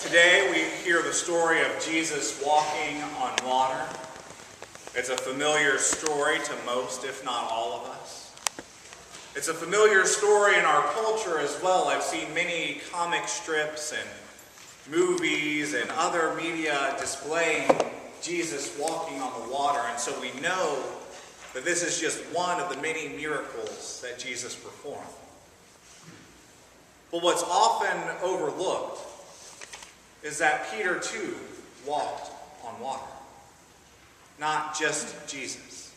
Today we hear the story of Jesus walking on water. It's a familiar story to most, if not all of us. It's a familiar story in our culture as well. I've seen many comic strips and movies and other media displaying Jesus walking on the water, and so we know that this is just one of the many miracles that Jesus performed. But what's often overlooked is that Peter too walked on water, not just Jesus.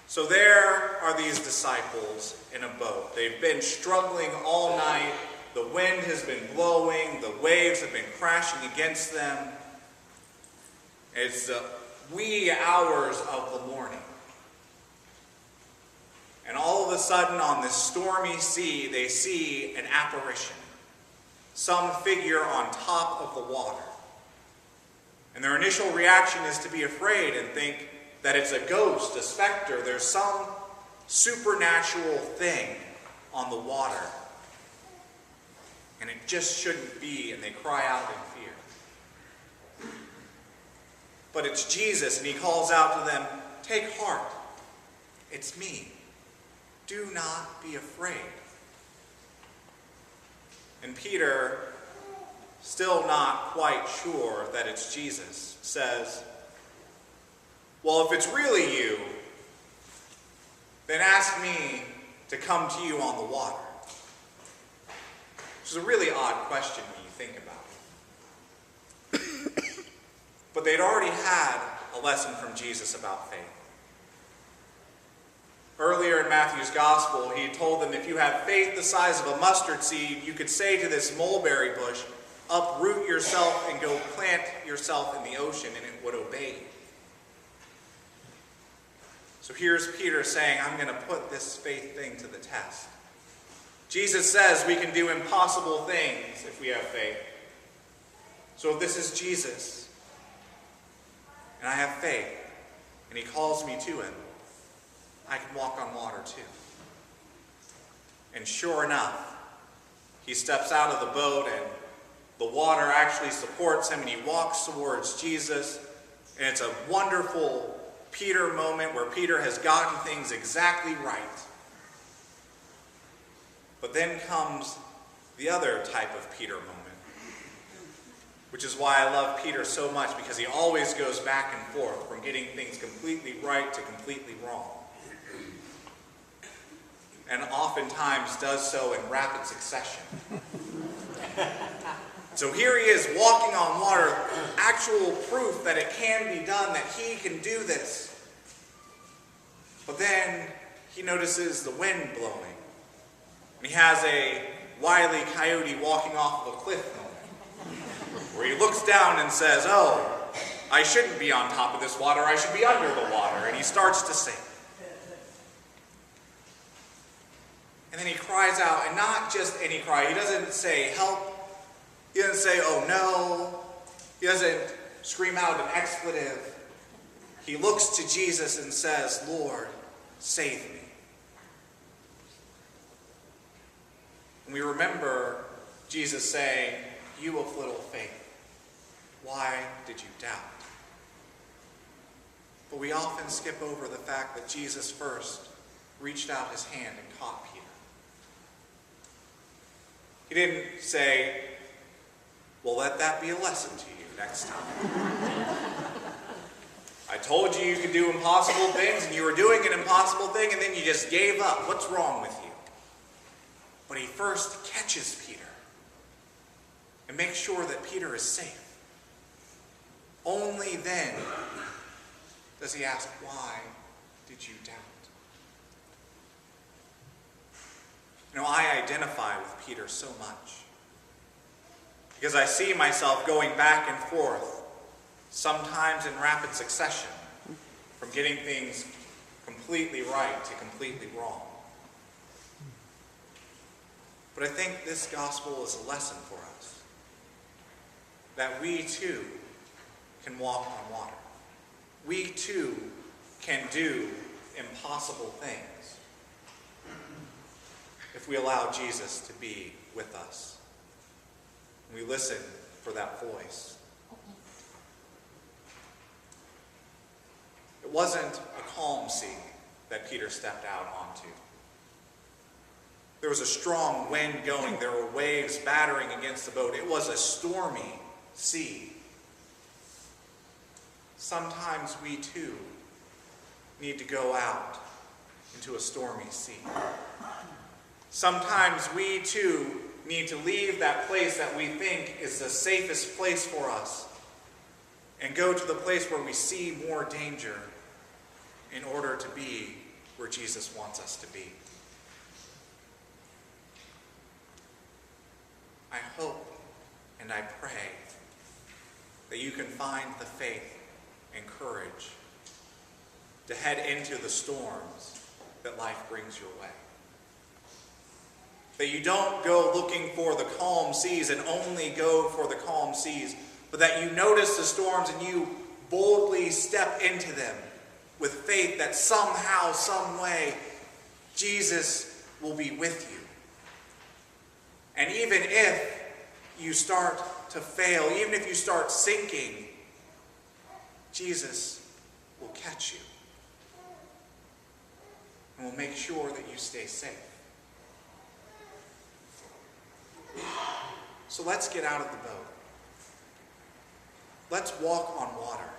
So there are these disciples in a boat. They've been struggling all night. The wind has been blowing. The waves have been crashing against them. It's the wee hours of the morning. And all of a sudden, on this stormy sea, they see an apparition. Some figure on top of the water. And their initial reaction is to be afraid and think that it's a ghost, a specter. There's some supernatural thing on the water. And it just shouldn't be, and they cry out in fear. But it's Jesus, and he calls out to them, "Take heart, it's me. Do not be afraid." And Peter, still not quite sure that it's Jesus, says, "Well, if it's really you, then ask me to come to you on the water." Which is a really odd question when you think about it. But they'd already had a lesson from Jesus about faith. Earlier in Matthew's gospel, he told them, if you have faith the size of a mustard seed, you could say to this mulberry bush, uproot yourself and go plant yourself in the ocean, and it would obey you. So here's Peter saying, I'm going to put this faith thing to the test. Jesus says we can do impossible things if we have faith. So if this is Jesus, and I have faith, and he calls me to him, I can walk on water too. And sure enough, he steps out of the boat and the water actually supports him and he walks towards Jesus. And it's a wonderful Peter moment where Peter has gotten things exactly right. But then comes the other type of Peter moment, which is why I love Peter so much, because he always goes back and forth from getting things completely right to completely wrong. And oftentimes does so in rapid succession. So here he is walking on water, actual proof that it can be done, that he can do this. But then he notices the wind blowing. And he has a Wile E. Coyote walking off of a cliff moment, where he looks down and says, "Oh, I shouldn't be on top of this water, I should be under the water." And he starts to sink. And then he cries out, and not just any cry. He doesn't say, "Help." He doesn't say, "Oh no." He doesn't scream out an expletive. He looks to Jesus and says, "Lord, save me." And we remember Jesus saying, "You of little faith, why did you doubt?" But we often skip over the fact that Jesus first reached out his hand and caught Peter. He didn't say, "Well, let that be a lesson to you next time. I told you you could do impossible things, and you were doing an impossible thing, and then you just gave up. What's wrong with you?" But he first catches Peter and makes sure that Peter is safe. Only then does he ask, "Why did you doubt?" You know, I identify with Peter so much because I see myself going back and forth, sometimes in rapid succession, from getting things completely right to completely wrong. But I think this gospel is a lesson for us, that we too can walk on water. We too can do impossible things if we allow Jesus to be with us. We listen for that voice. It wasn't a calm sea that Peter stepped out onto. There was a strong wind going. There were waves battering against the boat. It was a stormy sea. Sometimes we too need to go out into a stormy sea. Sometimes we too need to leave that place that we think is the safest place for us and go to the place where we see more danger in order to be where Jesus wants us to be. I hope and I pray that you can find the faith and courage to head into the storms that life brings your way. That you don't go looking for the calm seas and only go for the calm seas, but that you notice the storms and you boldly step into them with faith that somehow, some way, Jesus will be with you. And even if you start to fail, even if you start sinking, Jesus will catch you and will make sure that you stay safe. So let's get out of the boat. Let's walk on water.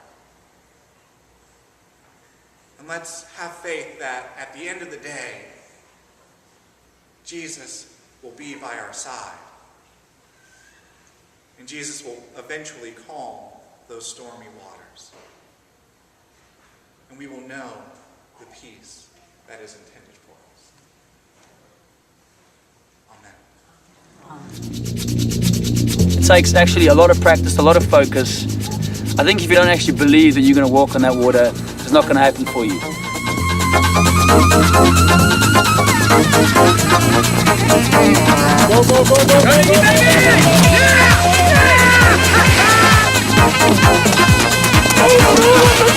And let's have faith that at the end of the day, Jesus will be by our side. And Jesus will eventually calm those stormy waters. And we will know the peace that is intended for us. Amen. It takes actually a lot of practice, a lot of focus. I think if you don't actually believe that you're going to walk on that water, it's not going to happen for you. Go, go, go, go, go, go. Yeah!